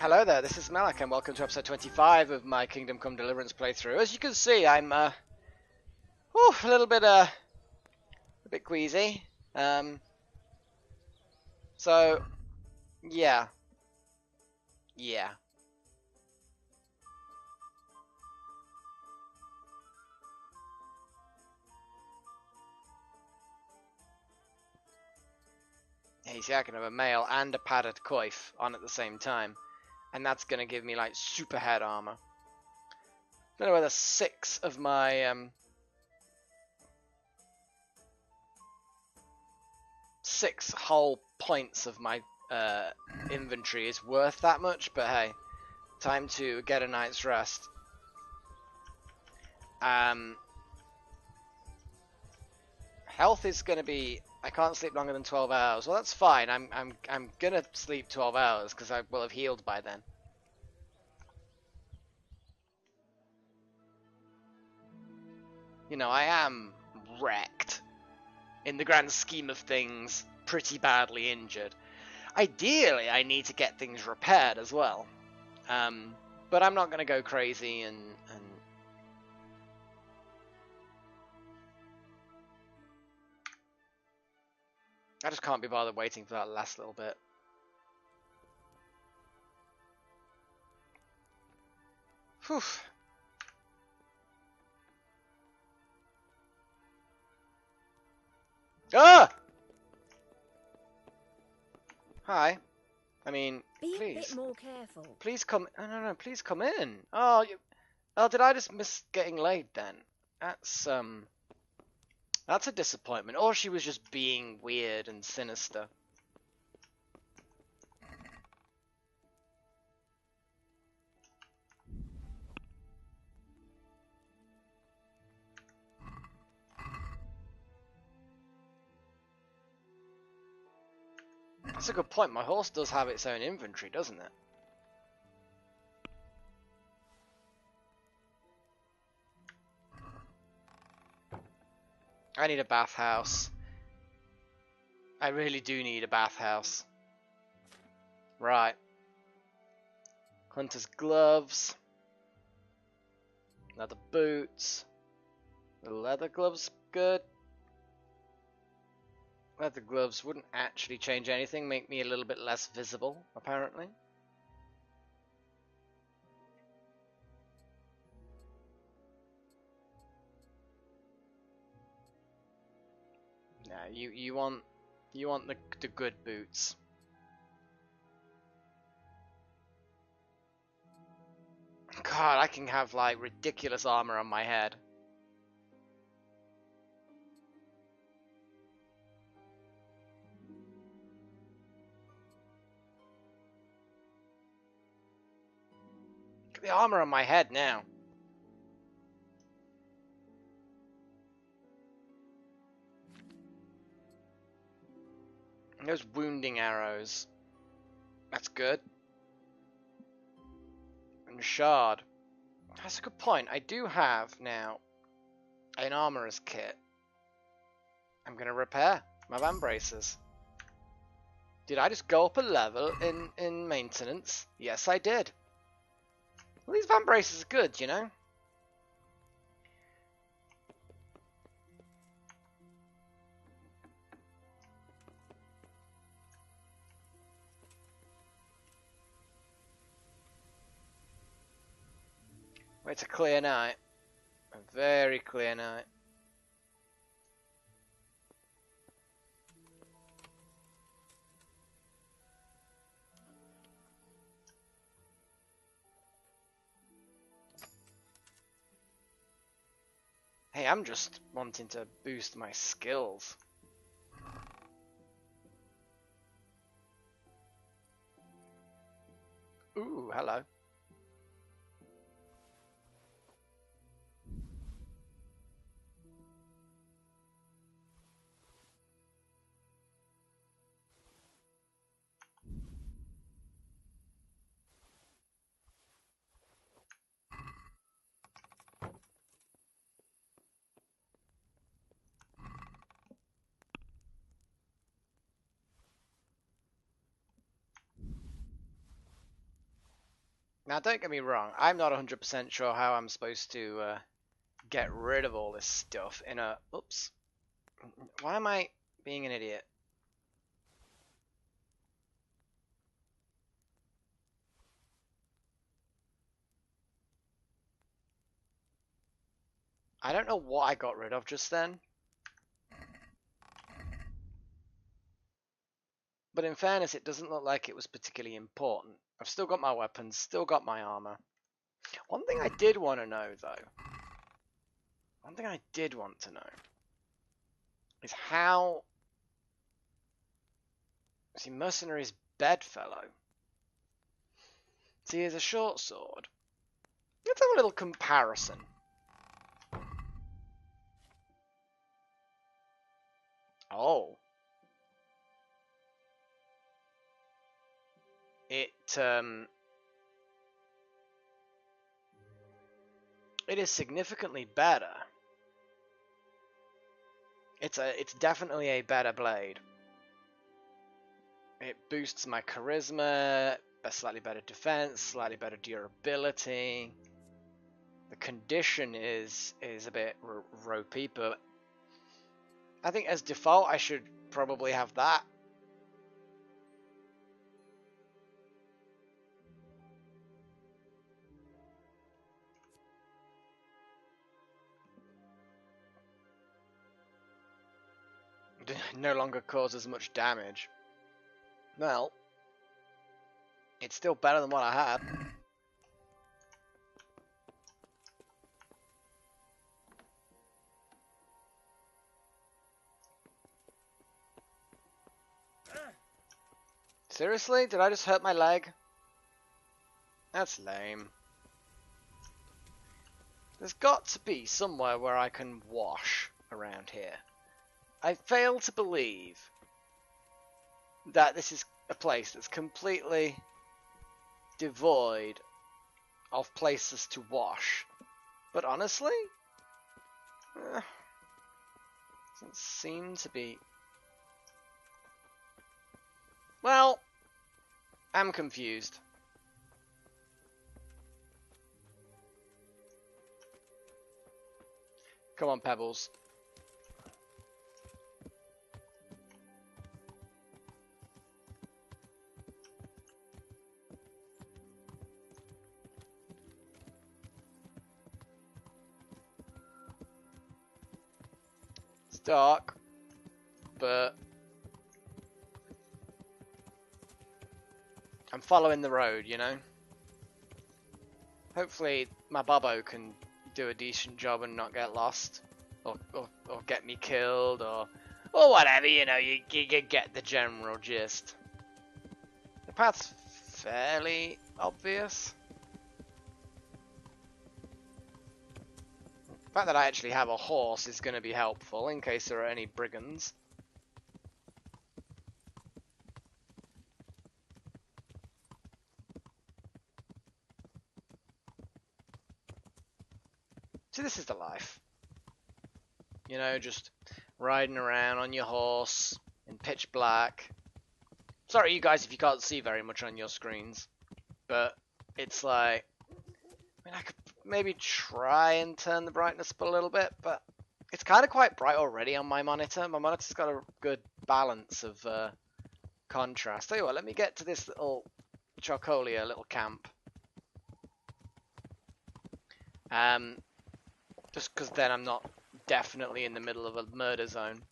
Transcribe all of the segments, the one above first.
Hello there, this is Malak and welcome to episode 25 of my Kingdom Come Deliverance playthrough. As you can see, I'm a little bit queasy. So yeah. You see, I can have a male and a padded coif on at the same time, and that's gonna give me like super head armor. I don't know whether 6 of my 6 whole points of my inventory is worth that much, but hey, time to get a night's rest. Health is gonna be, I can't sleep longer than 12 hours. Well, that's fine. I'm gonna sleep 12 hours because I will have healed by then. You know, I am wrecked. In the grand scheme of things, pretty badly injured. Ideally, I need to get things repaired as well. But I'm not gonna go crazy and I just can't be bothered waiting for that last little bit. Whew. Ah! Hi. I mean, Be please. a bit more careful. Please come. No, please come in. Oh, oh, did I just miss getting laid then? That's a disappointment. Or she was just being weird and sinister. That's a good point. My horse does have its own inventory, doesn't it? I need a bathhouse. I really do need a bathhouse. Right. Hunter's gloves. Leather boots. The leather gloves good. Leather gloves wouldn't actually change anything, make me a little bit less visible, apparently. No, you want the good boots. God, I can have like ridiculous armor on my head. Look at the armor on my head now. And those wounding arrows. That's good. And shard. That's a good point. I do have now an armorer's kit. I'm gonna repair my van braces. Did I just go up a level in maintenance? Yes, I did. Well, these van braces are good, you know? It's a clear night. A very clear night. Hey, I'm just wanting to boost my skills. Ooh, hello. Now, don't get me wrong, I'm not 100% sure how I'm supposed to get rid of all this stuff in a... Oops. Why am I being an idiot? I don't know what I got rid of just then. But in fairness, it doesn't look like it was particularly important. I've still got my weapons, still got my armor. One thing I did want to know, though, is how... See, mercenary's bedfellow. See, here's a short sword. Let's have a little comparison. Oh. It is significantly better. It's definitely a better blade. It boosts my charisma, a slightly better defense, slightly better durability. The condition is a bit ropey, but I think as default I should probably have that. No longer causes much damage. Well, it's still better than what I had. Seriously? Did I just hurt my leg? That's lame. There's got to be somewhere where I can wash around here. I fail to believe that this is a place that's completely devoid of places to wash. But honestly, doesn't seem to be. Well, I'm confused. Come on, Pebbles. It's dark, but I'm following the road, you know? Hopefully my Bobo can do a decent job and not get lost. Or get me killed, or whatever, you know, you get the general gist. The path's fairly obvious. The fact that I actually have a horse is going to be helpful in case there are any brigands. See, this is the life. You know, just riding around on your horse in pitch black. Sorry, you guys, if you can't see very much on your screens. But it's like... I mean, I could maybe try and turn the brightness up a little bit, but it's kind of quite bright already on my monitor. My monitor's got a good balance of contrast. Tell you what, let me get to this little Chocolia little camp. Just because then I'm not definitely in the middle of a murder zone.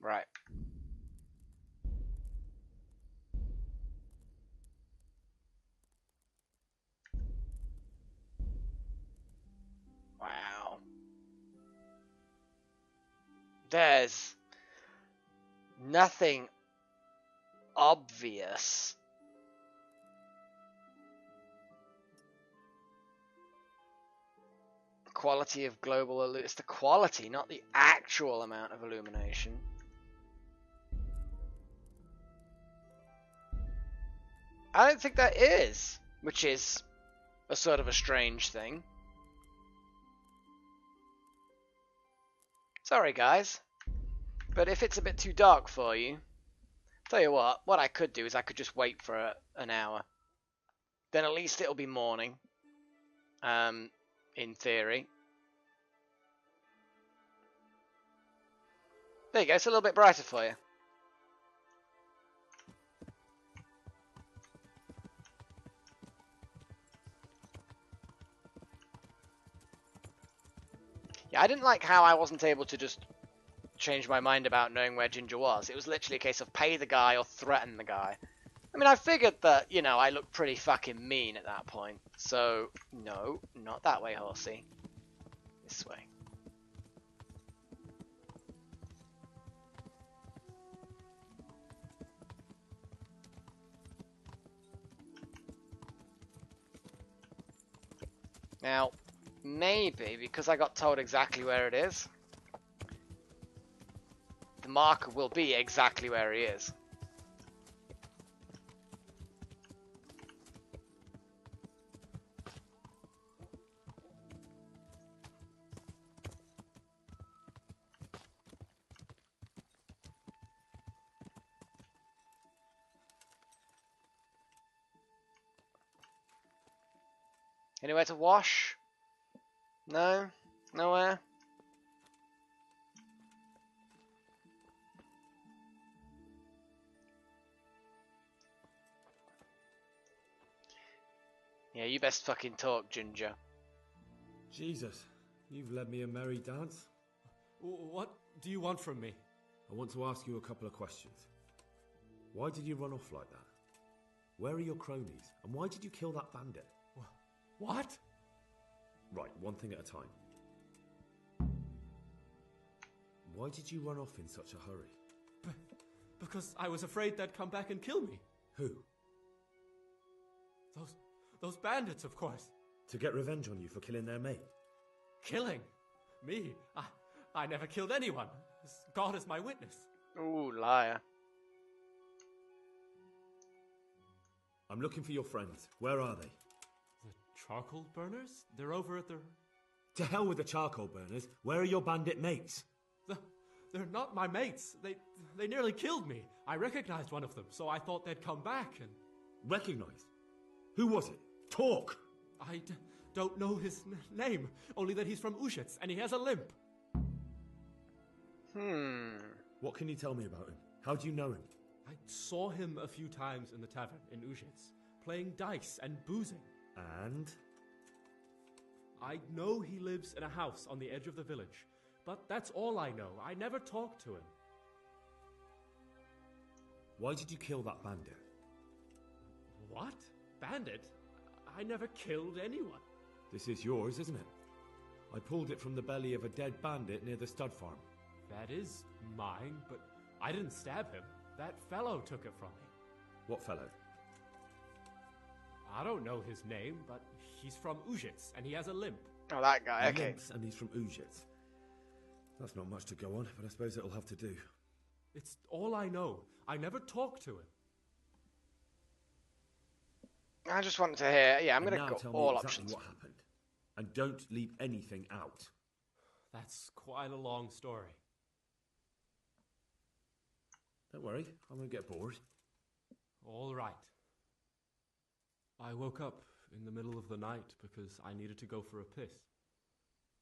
Right. Wow. There's nothing obvious. Quality of global, it's the quality, not the actual amount of illumination. I don't think that is, which is a sort of a strange thing. Sorry, guys. But if it's a bit too dark for you, tell you what I could do is I could just wait for an hour. Then at least it'll be morning. In theory. There you go, it's a little bit brighter for you. Yeah, I didn't like how I wasn't able to just change my mind about knowing where Ginger was. It was literally a case of pay the guy or threaten the guy. I mean, I figured that, you know, I looked pretty fucking mean at that point. So, no, not that way, horsey. This way. Now, maybe, because I got told exactly where it is, the marker will be exactly where he is. Anywhere to wash? No? Nowhere? Yeah, you best fucking talk, Ginger. Jesus, you've led me a merry dance. What do you want from me? I want to ask you a couple of questions. Why did you run off like that? Where are your cronies? And why did you kill that bandit? What? Right, one thing at a time. Why did you run off in such a hurry? Because I was afraid they'd come back and kill me. Who? Those bandits, of course. To get revenge on you for killing their mate? Killing? Me? I never killed anyone. God is my witness. Ooh, liar. I'm looking for your friends. Where are they? The charcoal burners? They're over at the... To hell with the charcoal burners. Where are your bandit mates? They're not my mates. They nearly killed me. I recognized one of them, so I thought they'd come back and... Recognized? Who was it? Talk! I don't know his name, only that he's from Ushitz, and he has a limp. What can you tell me about him? How do you know him? I saw him a few times in the tavern in Ushitz, playing dice and boozing. And? I know he lives in a house on the edge of the village, but that's all I know. I never talked to him. Why did you kill that bandit? What? Bandit? I never killed anyone. This is yours, isn't it? I pulled it from the belly of a dead bandit near the stud farm. That is mine, but I didn't stab him. That fellow took it from me. What fellow? I don't know his name, but he's from Ushitz, and he has a limp. Oh, that guy, okay. Limps, and he's from Ushitz. That's not much to go on, but I suppose it'll have to do. It's all I know. I never talked to him. I just wanted to hear. Yeah, I'm going to go tell all me exactly options. what happened. And don't leave anything out. That's quite a long story. Don't worry, I won't get bored. All right. I woke up in the middle of the night because I needed to go for a piss.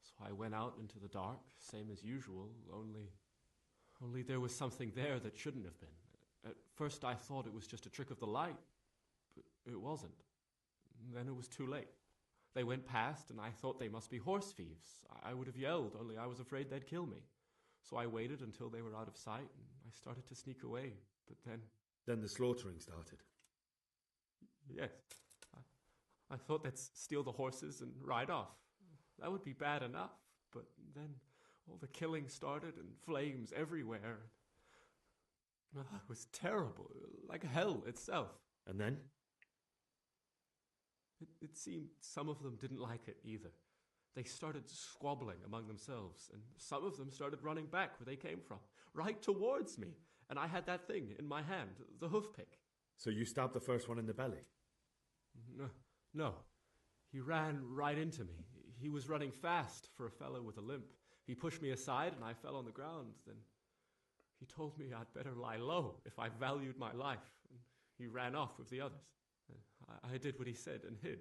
So I went out into the dark, same as usual, only there was something there that shouldn't have been. At first I thought it was just a trick of the light, but it wasn't. Then it was too late. They went past and I thought they must be horse thieves. I would have yelled, only I was afraid they'd kill me. So I waited until they were out of sight and I started to sneak away, but then... Then the slaughtering started. Yes. I thought they'd steal the horses and ride off. That would be bad enough, but then all the killing started and flames everywhere. It was terrible, like hell itself. And then? It seemed some of them didn't like it either. They started squabbling among themselves, and some of them started running back where they came from, right towards me. And I had that thing in my hand, the hoof pick. So you stabbed the first one in the belly? No. He ran right into me. He was running fast for a fellow with a limp. He pushed me aside and I fell on the ground. Then he told me I'd better lie low if I valued my life. And he ran off with the others. I did what he said and hid.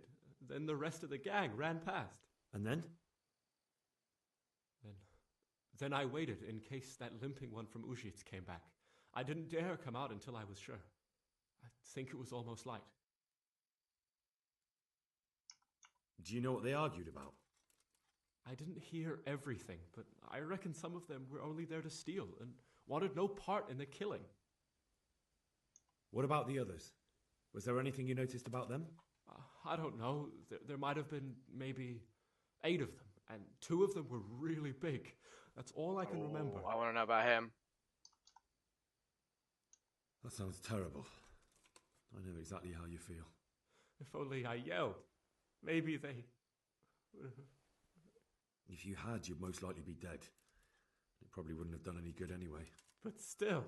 Then the rest of the gang ran past. And then? Then I waited in case that limping one from Ujits came back. I didn't dare come out until I was sure. I think it was almost light. Do you know what they argued about? I didn't hear everything, but I reckon some of them were only there to steal and wanted no part in the killing. What about the others? Was there anything you noticed about them? I don't know. There might have been maybe 8 of them, and 2 of them were really big. That's all I can remember. I want to know about him. That sounds terrible. I know exactly how you feel. If only I yelled. Maybe they... If you had, you'd most likely be dead. It probably wouldn't have done any good anyway. But still...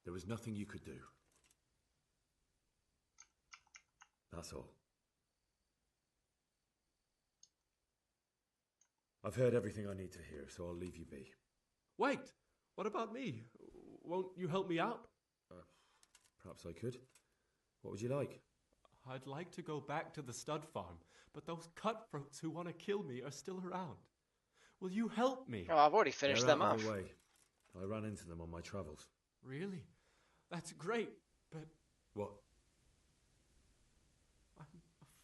There was nothing you could do. That's all. I've heard everything I need to hear, so I'll leave you be. Wait! What about me? Won't you help me out? Perhaps I could. What would you like? I'd like to go back to the stud farm, but those cutthroats who want to kill me are still around. Will you help me? Oh, I've already finished They're them out off. of the way. I ran into them on my travels. Really? That's great, but... What? I'm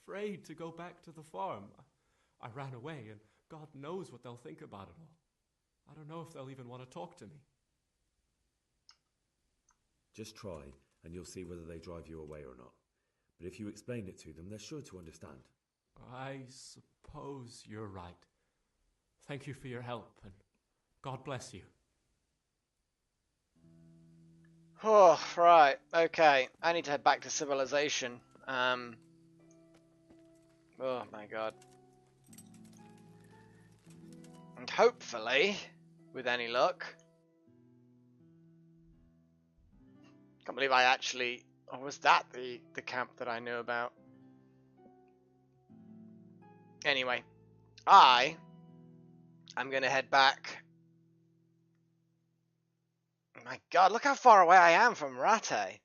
afraid to go back to the farm. I ran away, and God knows what they'll think about it all. I don't know if they'll even want to talk to me. Just try, and you'll see whether they drive you away or not. But if you explain it to them, they're sure to understand. I suppose you're right. Thank you for your help, and God bless you. Oh, right. Okay. I need to head back to civilization. Oh my god. And hopefully, with any luck... Can't believe I actually... Or was that the camp that I knew about? Anyway, I'm going to head back. My god, look how far away I am from Rattay.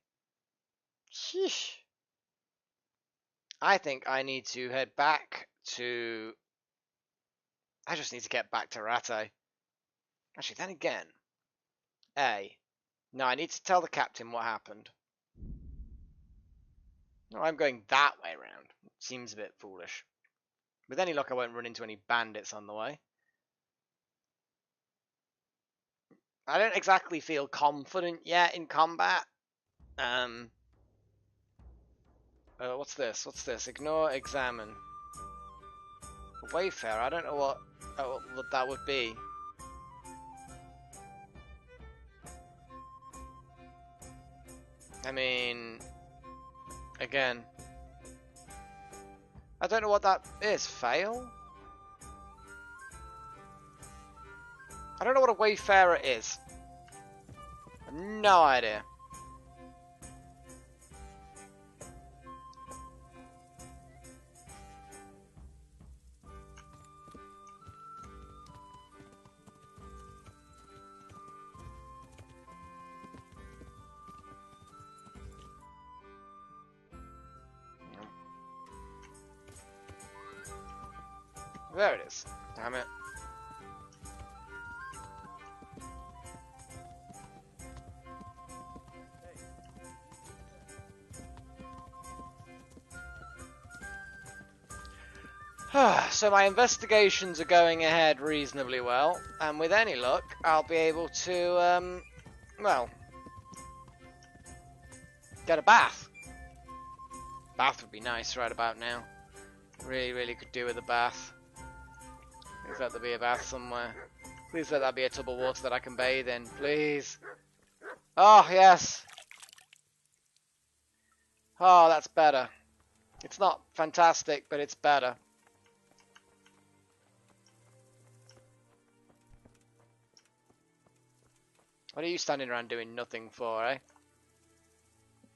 Sheesh. I think I need to head back to... I just need to get back to Rattay. Actually, then again... No, I need to tell the captain what happened. No, I'm going that way around. Seems a bit foolish. With any luck, I won't run into any bandits on the way. I don't exactly feel confident yet in combat. What's this? What's this? Ignore, examine. Wayfarer. I don't know what that would be. I mean, again, I don't know what that is. Fail? I don't know what a wayfarer is. I have no idea. There it is. Damn it. So my investigations are going ahead reasonably well, and with any luck, I'll be able to, well, get a bath. Bath would be nice right about now. Really could do with a bath. Please let there be a bath somewhere. Please let that be a tub of water that I can bathe in, please. Oh, yes. Oh, that's better. It's not fantastic, but it's better. What are you standing around doing nothing for, eh?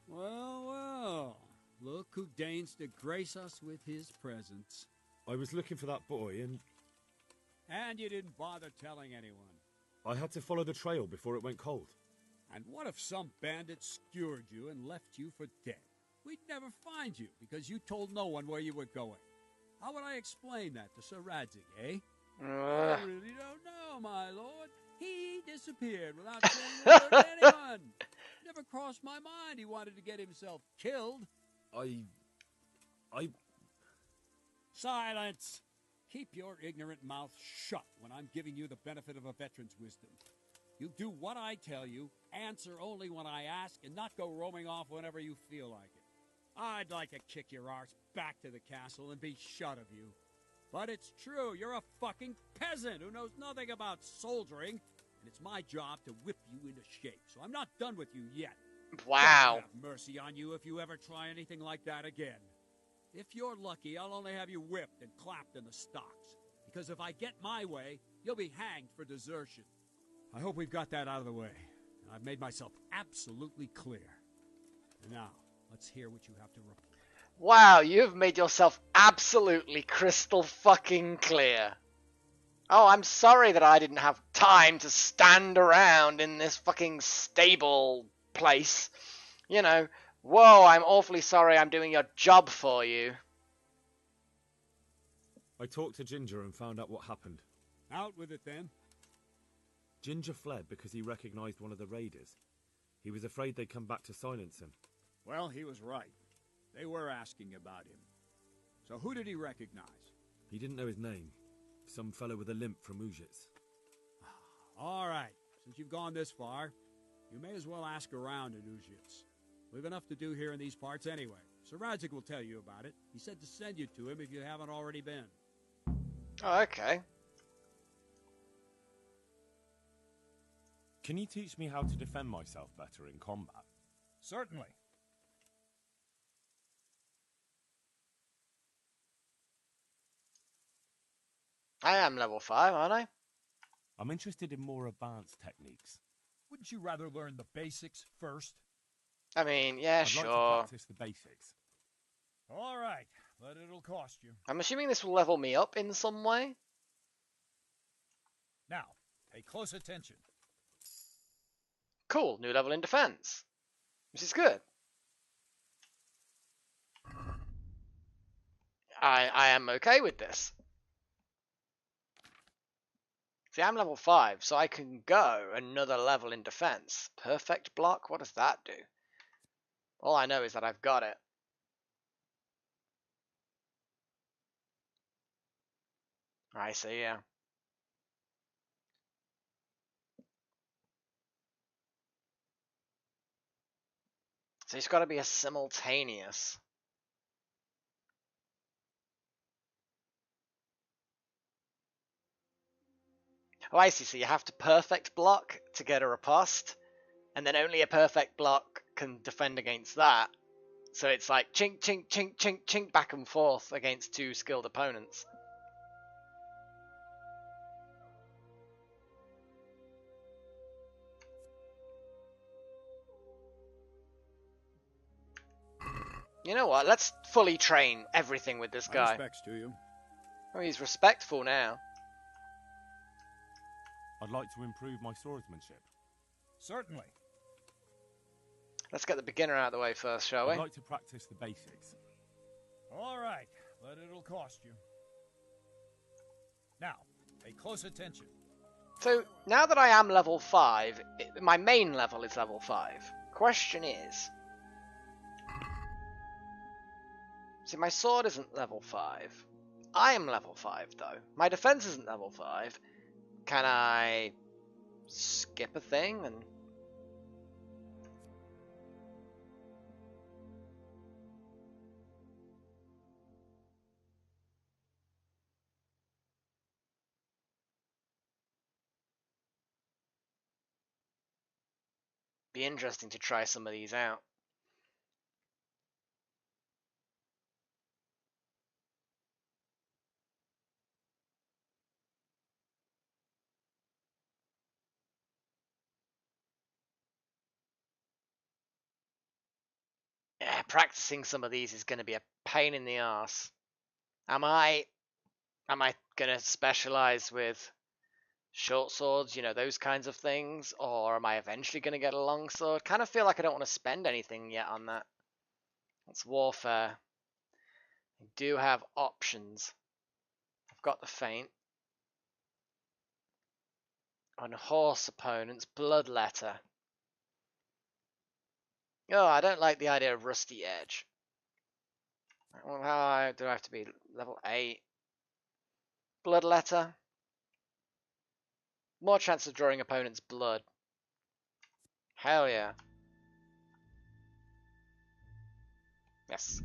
Well, look who deigns to grace us with his presence. I was looking for that boy, and And you didn't bother telling anyone. I had to follow the trail before it went cold. And what if some bandit skewered you and left you for dead? We'd never find you because you told no one where you were going. How would I explain that to Sir Radzig, eh? I really don't know, my lord. He disappeared without saying a word to anyone. Never crossed my mind he wanted to get himself killed. Silence! Keep your ignorant mouth shut when I'm giving you the benefit of a veteran's wisdom. You do what I tell you, answer only when I ask, and not go roaming off whenever you feel like it. I'd like to kick your arse back to the castle and be shut of you. But it's true, you're a fucking peasant who knows nothing about soldiering, and it's my job to whip you into shape, so I'm not done with you yet. Wow. Don't have mercy on you if you ever try anything like that again. If you're lucky, I'll only have you whipped and clapped in the stocks, because if I get my way, you'll be hanged for desertion. I hope we've got that out of the way. I've made myself absolutely clear. And now, let's hear what you have to report. Wow, you've made yourself absolutely crystal fucking clear. Oh, I'm sorry that I didn't have time to stand around in this fucking stable place. You know, whoa, I'm awfully sorry I'm doing your job for you. I talked to Ginger and found out what happened. Out with it, then. Ginger fled because he recognized one of the raiders. He was afraid they'd come back to silence him. Well, he was right. They were asking about him. So who did he recognize? He didn't know his name. Some fellow with a limp from Ujits. All right. Since you've gone this far, you may as well ask around in Ujits. We've enough to do here in these parts anyway. Sir Radzig will tell you about it. He said to send you to him if you haven't already been. Oh, okay. Can you teach me how to defend myself better in combat? Certainly. I am level 5, aren't I? I'm interested in more advanced techniques. Wouldn't you rather learn the basics first? I mean, yeah, I'd sure. like to practice the basics. All right, but it'll cost you. I'm assuming this will level me up in some way. Now, pay close attention. Cool, new level in defense. This is good. I am okay with this. See, I'm level 5, so I can go another level in defense. Perfect block? What does that do? All I know is that I've got it. I see, yeah. So it's got to be a simultaneous. Oh, I see. So you have to perfect block to get a riposte, and then only a perfect block can defend against that. So it's like chink, chink, chink, chink, chink back and forth against two skilled opponents. You know what? Let's fully train everything with this My guy. respects to you. Oh, he's respectful now. I'd like to improve my swordsmanship. Certainly. Let's get the beginner out of the way first, shall we? I'd like to practice the basics. All right, but it'll cost you. Now, pay close attention. So, now that I am level 5, my main level is level 5. Question is... See, my sword isn't level 5. I am level 5, though. My defense isn't level 5. Can I skip a thing and... Be interesting to try some of these out. Yeah, practicing some of these is going to be a pain in the arse. Am I Am I gonna specialize with short swords, you know, those kinds of things, or am I eventually gonna get a long sword? Kind of feel like I don't want to spend anything yet on that. It's warfare. I do have options. I've got the feint. On horse opponents, bloodletter. Oh, I don't like the idea of rusty edge. Well, how high do I have to be? Level 8. Bloodletter. More chance of drawing opponent's blood. Hell yeah. Yes.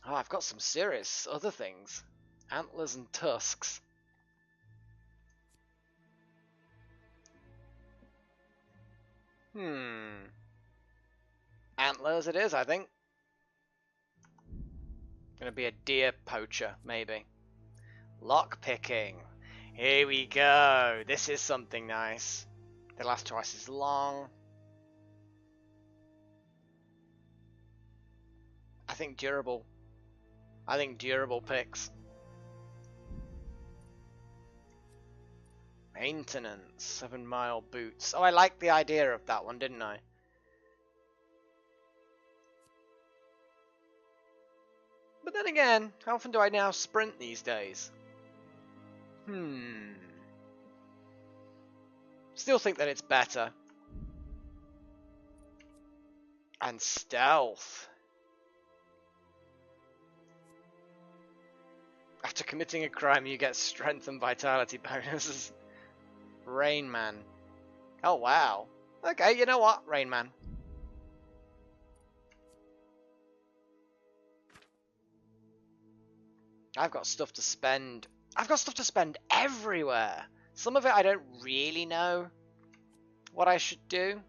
Oh, I've got some serious other things. Antlers and tusks. Antlers it is, I think. Gonna be a deer poacher, maybe. Lock picking. Here we go. This is something nice. They last twice as long. I think durable. I think durable picks. Maintenance. 7-mile boots. Oh, I liked the idea of that one, didn't I? But then again, how often do I now sprint these days? Still think that it's better. And stealth. After committing a crime, you get strength and vitality bonuses. Rain Man. Oh, wow. Okay, you know what? Rain Man. I've got stuff to spend. I've got stuff to spend everywhere. Some of it I don't really know what I should do.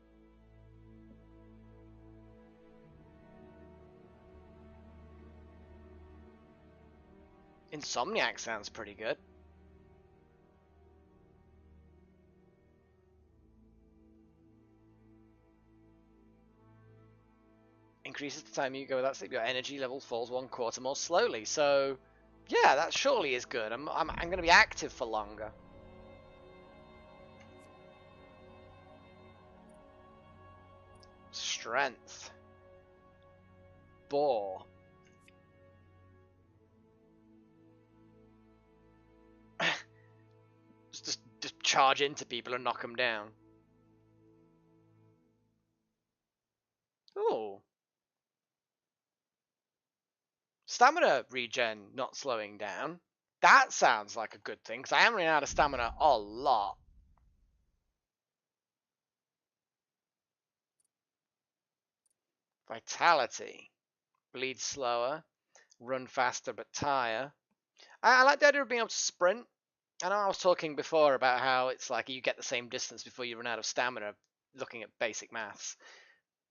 Insomniac sounds pretty good. Increases the time you go without sleep. Your energy level falls 1/4 more slowly. So, yeah, that surely is good. I'm going to be active for longer. Strength. Boar. just charge into people and knock them down. Ooh. Stamina regen not slowing down. That sounds like a good thing, because I am running out of stamina a lot. Vitality. Bleed slower. Run faster but tire. I like the idea of being able to sprint. I know I was talking before about how it's like you get the same distance before you run out of stamina, looking at basic maths.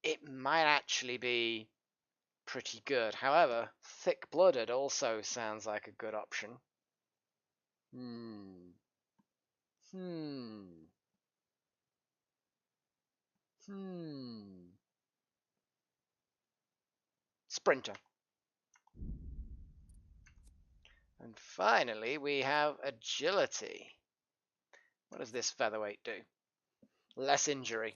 It might actually be pretty good. However, thick-blooded also sounds like a good option. Sprinter. And finally, we have agility. What does this featherweight do? Less injury.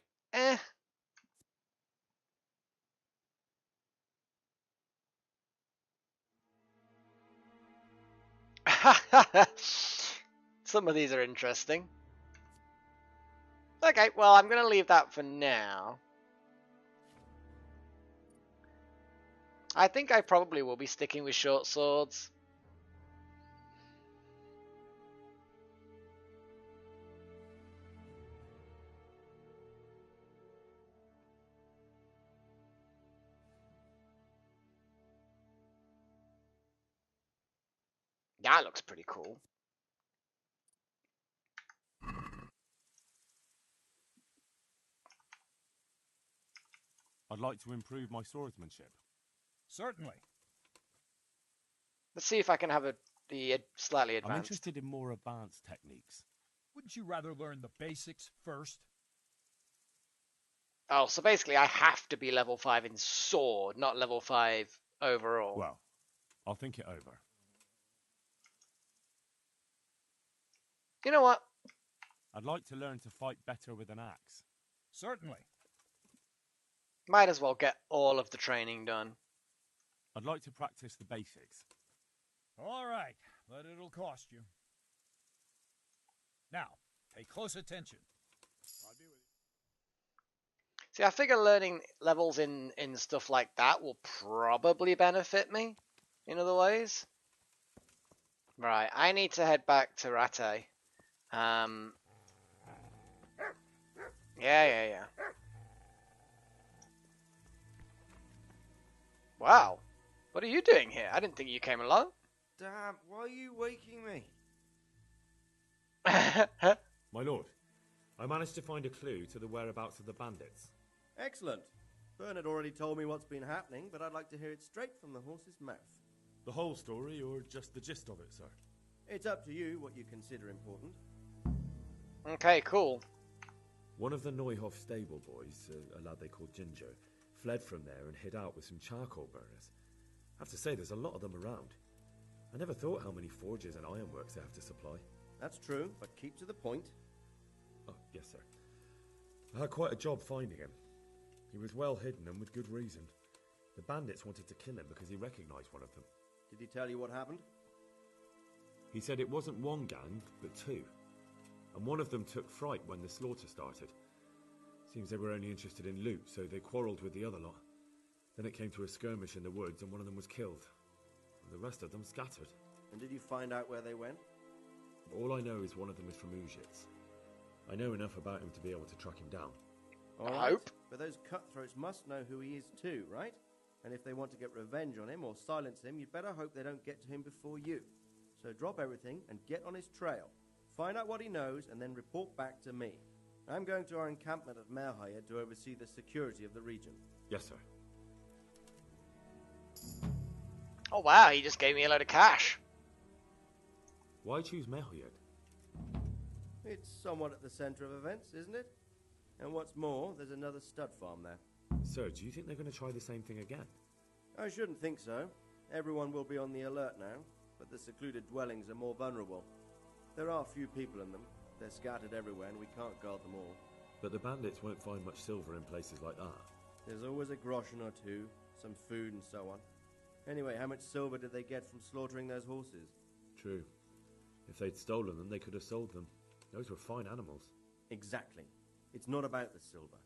Some of these are interesting. Okay, well, I'm going to leave that for now. I think I probably will be sticking with short swords. That looks pretty cool. I'd like to improve my swordsmanship. Certainly. Let's see if I can have the slightly advanced. I'm interested in more advanced techniques. Wouldn't you rather learn the basics first? Oh, so basically I have to be level 5 in sword, not level 5 overall. Well, I'll think it over. You know what? I'd like to learn to fight better with an axe. Certainly. Might as well get all of the training done. I'd like to practice the basics. All right, but it'll cost you. Now, pay close attention. I'll be with you. See, I figure learning levels in stuff like that will probably benefit me in other ways. Right, I need to head back to Ratte. Yeah. Wow. What are you doing here? I didn't think you came along. Damn, why are you waking me? My lord, I managed to find a clue to the whereabouts of the bandits. Excellent. Bernard already told me what's been happening, but I'd like to hear it straight from the horse's mouth. The whole story, or just the gist of it, sir? It's up to you what you consider important. Okay, cool. One of the Neuhoff stable boys, a lad they called Ginger, fled from there and hid out with some charcoal burners. I have to say, there's a lot of them around. I never thought how many forges and ironworks they have to supply. That's true, but keep to the point. Oh, yes, sir. I had quite a job finding him. He was well hidden and with good reason. The bandits wanted to kill him because he recognized one of them. Did he tell you what happened? He said it wasn't one gang, but two. And one of them took fright when the slaughter started. Seems they were only interested in loot, so they quarrelled with the other lot. Then it came to a skirmish in the woods and one of them was killed. And the rest of them scattered. And did you find out where they went? All I know is one of them is from Uzhitz. I know enough about him to be able to track him down. All I right, hope. but those cutthroats must know who he is too, right? And if they want to get revenge on him or silence him, you'd better hope they don't get to him before you. So drop everything and get on his trail. Find out what he knows and then report back to me. I'm going to our encampment at Merhaya to oversee the security of the region. Yes, sir. Oh wow, he just gave me a load of cash. Why choose Merhaya? It's somewhat at the center of events, isn't it? And what's more, there's another stud farm there. Sir, do you think they're going to try the same thing again? I shouldn't think so. Everyone will be on the alert now, but the secluded dwellings are more vulnerable. There are few people in them. They're scattered everywhere and we can't guard them all. But the bandits won't find much silver in places like that. There's always a groschen or two, some food and so on. Anyway, how much silver did they get from slaughtering those horses? True. If they'd stolen them, they could have sold them. Those were fine animals. Exactly. It's not about the silver.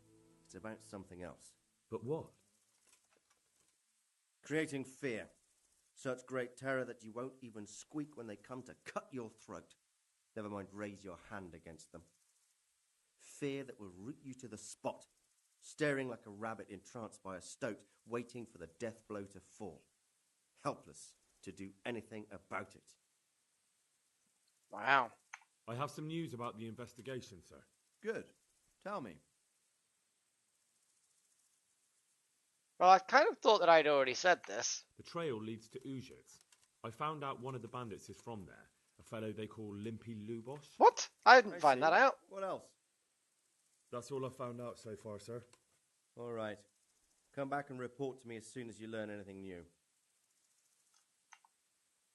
It's about something else. But what? Creating fear. Such great terror that you won't even squeak when they come to cut your throat. Never mind raise your hand against them. Fear that will root you to the spot, staring like a rabbit entranced by a stoat, waiting for the death blow to fall. Helpless to do anything about it. Wow. I have some news about the investigation, sir. Good. Tell me. Well, I kind of thought that I'd already said this. The trail leads to Uzhitz. I found out one of the bandits is from there, a fellow they call Limpy Lubos. What? I didn't I find see. that out. What else? That's all I've found out so far, sir. All right. Come back and report to me as soon as you learn anything new.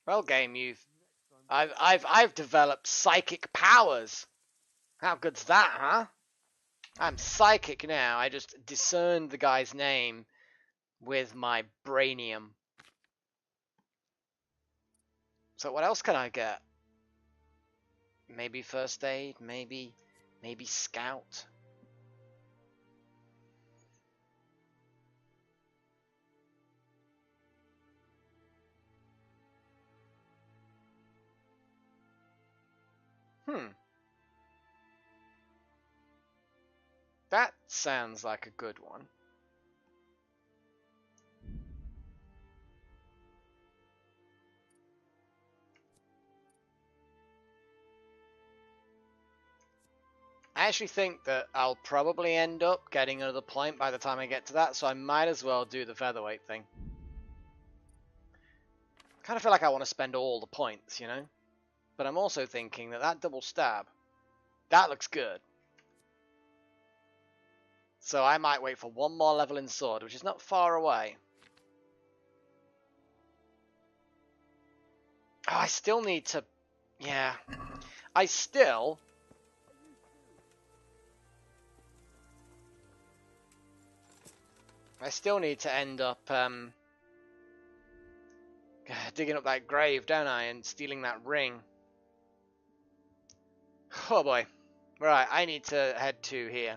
Well, game, I've developed psychic powers. How good's that, huh? I'm psychic now. I just discerned the guy's name with my brainium. So what else can I get? Maybe first aid, maybe scout. That sounds like a good one. I actually think that I'll probably end up getting another point by the time I get to that, so I might as well do the featherweight thing. I kind of feel like I want to spend all the points, you know? But I'm also thinking that that double stab, that looks good. So I might wait for one more level in sword, which is not far away. I still need to... Yeah. I still need to end up digging up that grave, don't I, and stealing that ring. Oh boy. Right, I need to head to here.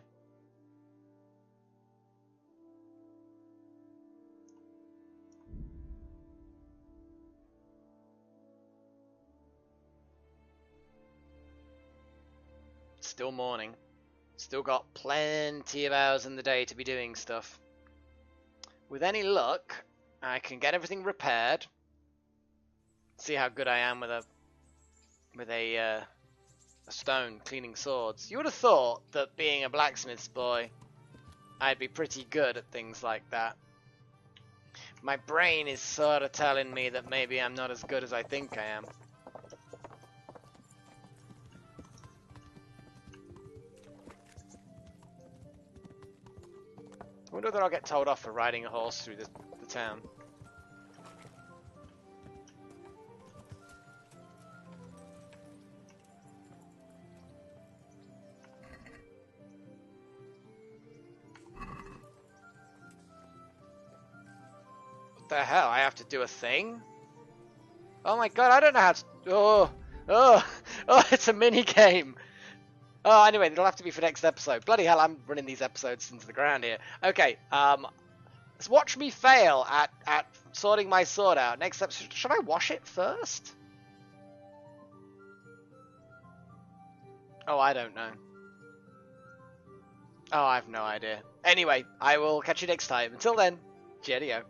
Still morning. Still got plenty of hours in the day to be doing stuff. With any luck, I can get everything repaired. See how good I am with a stone cleaning swords. You would have thought that being a blacksmith's boy, I'd be pretty good at things like that. My brain is sort of telling me that maybe I'm not as good as I think I am. I wonder whether I'll get told off for riding a horse through the town. What the hell? I have to do a thing? Oh my god, I don't know how to... Oh, it's a mini game. Oh, anyway, it'll have to be for next episode. Bloody hell, I'm running these episodes into the ground here. Okay, let's watch me fail at sorting my sword out. Next episode, should I wash it first? Oh, I don't know. Oh, I have no idea. Anyway, I will catch you next time. Until then, cheerio.